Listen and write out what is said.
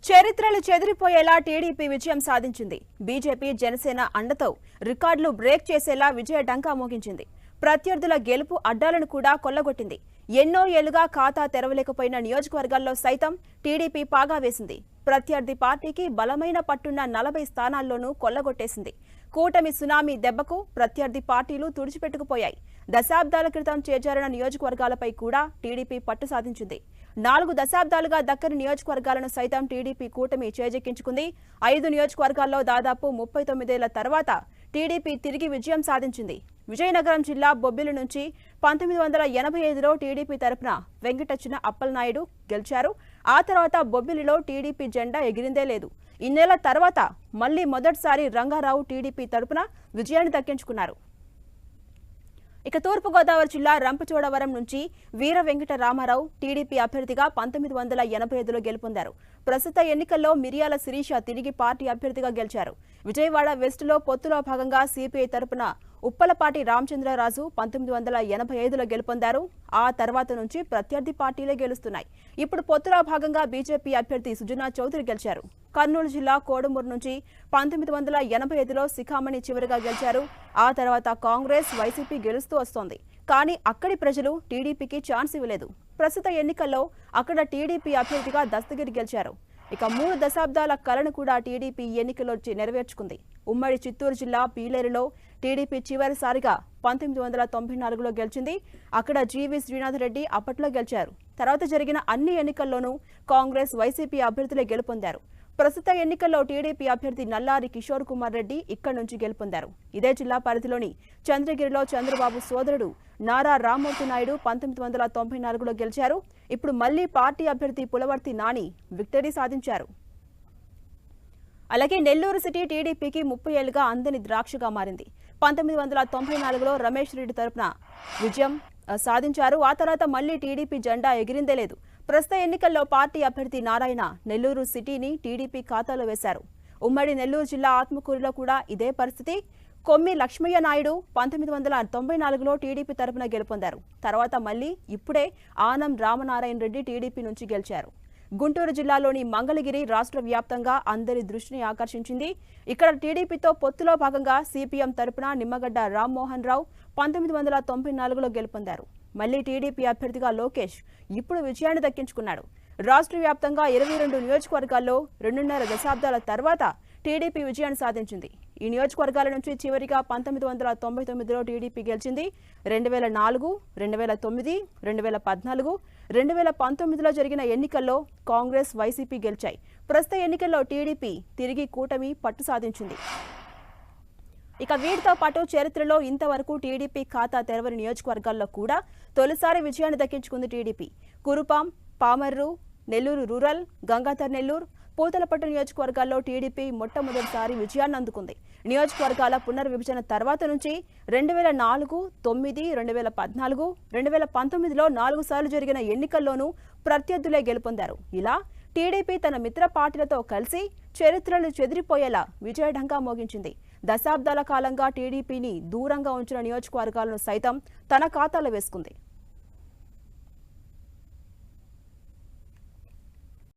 చరిత్రలు చెదిరిపోయేలా టీడీపీ విజయం సాధించింది. బీజేపీ జనసేన అండతో రికార్డులు బ్రేక్ చేసేలా విజయ డంకా మోగించింది. ప్రత్యర్థుల గెలుపు అడ్డాలను కూడా కొల్లగొట్టింది. ఎన్నో ఏళ్లుగా ఖాతా తెరవలేకపోయిన నియోజకవర్గాల్లో సైతం టీడీపీ పాగా వేసింది. ప్రత్యర్థి పార్టీకి బలమైన పట్టున్న 40 స్థానాల్లోనూ కొల్లగొట్టేసింది. కూటమి సునామీ దెబ్బకు ప్రత్యర్థి పార్టీలు తుడిచిపెట్టుకుపోయాయి. దశాబ్దాల క్రితం చేజారిన నియోజకవర్గాలపై కూడా టీడీపీ పట్టు సాధించింది. 4 దశాబ్దాలుగా దక్కని నియోజకవర్గాలను సైతం టీడీపీ కూటమి చేజెక్కించుకుంది. 5 నియోజకవర్గాల్లో దాదాపు 39 ఏళ్ల తర్వాత టీడీపీ తిరిగి విజయం సాధించింది. విజయనగరం జిల్లా బొబ్బిలి నుంచి 1985లో టీడీపీ తరపున వెంకటచిన అప్పలనాయుడు గెలిచారు. ఆ తర్వాత బొబ్బిలిలో టీడీపీ జెండా ఎగిరిందే లేదు. ఇన్నేళ్ల తర్వాత మళ్లీ మొదటిసారి రంగారావు టీడీపీ తరపున విజయాన్ని దక్కించుకున్నారు. ఇక తూర్పుగోదావరి జిల్లా రంపచోడవరం నుంచి వీర వెంకట రామారావు టీడీపీ అభ్యర్థిగా 1985లో గెలుపొందారు. ప్రస్తుత ఎన్నికల్లో మిరియాల శిరీష తిరిగి పార్టీ అభ్యర్థిగా గెలిచారు. విజయవాడ వెస్టులో పొత్తులో భాగంగా సిపిఐ తరపున ఉప్పలపాటి రామచంద్రరాజు 1985లో గెలుపొందారు. ఆ తర్వాత నుంచి ప్రత్యర్థి పార్టీలే గెలుస్తున్నాయి. ఇప్పుడు పొత్తులో భాగంగా బీజేపీ అభ్యర్థి సుజనా చౌదరి గెలిచారు. కర్నూలు జిల్లా కోడుమూరు నుంచి 1985లో శిఖామణి చివరిగా గెలిచారు. ఆ తర్వాత కాంగ్రెస్, వైసీపీ గెలుస్తూ వస్తోంది. కానీ అక్కడి ప్రజలు టీడీపీకి ఛాన్స్ ఇవ్వలేదు. ప్రస్తుత ఎన్నికల్లో అక్కడ టీడీపీ అభ్యర్థిగా దస్తగిరి గెలిచారు. ఇక 3 దశాబ్దాల కలను కూడా టీడీపీ ఎన్నికల్లో నెరవేర్చుకుంది. ఉమ్మడి చిత్తూరు జిల్లా పీలేరులో టీడీపీ చివరిసారిగా 1994లో గెలిచింది. అక్కడ జీవీ శ్రీనాథరెడ్డి అప్పట్లో గెలిచారు. తర్వాత జరిగిన అన్ని ఎన్నికల్లోనూ కాంగ్రెస్, వైసీపీ అభ్యర్థులే గెలుపొందారు. ప్రస్తుత ఎన్నికల్లో టీడీపీ అభ్యర్థి నల్లారి కిషోర్ కుమార్ రెడ్డి ఇక్కడి నుంచి గెలుపొందారు. ఇదే జిల్లా పరిధిలోని చంద్రగిరిలో చంద్రబాబు సోదరుడు నారా రామ్మూర్తి నాయుడు 1994లో గెలిచారు. ఇప్పుడు మళ్లీ పార్టీ అభ్యర్థి పులవర్తి నాని విక్టరీ సాధించారు. అలాగే నెల్లూరు సిటీ టీడీపీకి 30 ఏళ్లుగా అందని ద్రాక్షగా మారింది. 1994లో రమేష్ రెడ్డి తరపున విజయం సాధించారు. ఆ తర్వాత మళ్లీ టీడీపీ జెండా ఎగిరిందే లేదు. ప్రస్తుత ఎన్నికల్లో పార్టీ అభ్యర్థి నారాయణ నెల్లూరు సిటీని టీడీపీ ఖాతాలో వేశారు. ఉమ్మడి నెల్లూరు జిల్లా ఆత్మకూరులో కూడా ఇదే పరిస్థితి. కొమ్మి లక్ష్మయ్య నాయుడు 1994లో టీడీపీ తరపున గెలుపొందారు. తర్వాత మళ్లీ ఇప్పుడే ఆనం రామనారాయణ రెడ్డి టీడీపీ నుంచి గెలిచారు. గుంటూరు జిల్లాలోని మంగళగిరి రాష్ట్ర వ్యాప్తంగా అందరి దృష్టిని ఆకర్షించింది. ఇక్కడ టీడీపీతో పొత్తులో భాగంగా సిపిఎం తరపున నిమ్మగడ్డ రామ్మోహన్ రావు 1994లో గెలుపొందారు. మళ్లీ టీడీపీ అభ్యర్థిగా లోకేష్ ఇప్పుడు విజయాన్ని దక్కించుకున్నాడు. రాష్ట్ర వ్యాప్తంగా 22 నియోజకవర్గాల్లో 2.5 దశాబ్దాల తర్వాత టీడీపీ విజయాన్ని సాధించింది. ఈ నియోజకవర్గాల నుంచి చివరిగా 1999లో టీడీపీ గెలిచింది. 2004, 2009, 2014, 2019లో జరిగిన ఎన్నికల్లో కాంగ్రెస్, వైసీపీ గెలిచాయి. ప్రస్తుత ఎన్నికల్లో టీడీపీ తిరిగి కూటమి పట్టు సాధించింది. ఇక వీటితో పాటు చరిత్రలో ఇంతవరకు టీడీపీ ఖాతా తెరవని నియోజకవర్గాల్లో కూడా తొలిసారి విజయాన్ని దక్కించుకుంది టీడీపీ. కురుపాం, పామర్రు, నెల్లూరు రూరల్, గంగాధర్ నెల్లూరు, పూతలపట్టు నియోజకవర్గాల్లో టీడీపీ మొట్టమొదటిసారి విజయాన్ని అందుకుంది. నియోజకవర్గాల పునర్విభజన తర్వాత నుంచి 2004, 9, 2014, 2019లో 4 సార్లు జరిగిన ఎన్నికల్లోనూ ప్రత్యర్థులే గెలుపొందారు. ఇలా టీడీపీ తన మిత్ర పార్టీలతో కలిసి చరిత్రలు చెదిరిపోయేలా విజయఢంకా మోగించింది. దశాబ్దాల కాలంగా టీడీపీని దూరంగా ఉంచిన నియోజకవర్గాలను సైతం తన ఖాతాలో వేసుకుంది.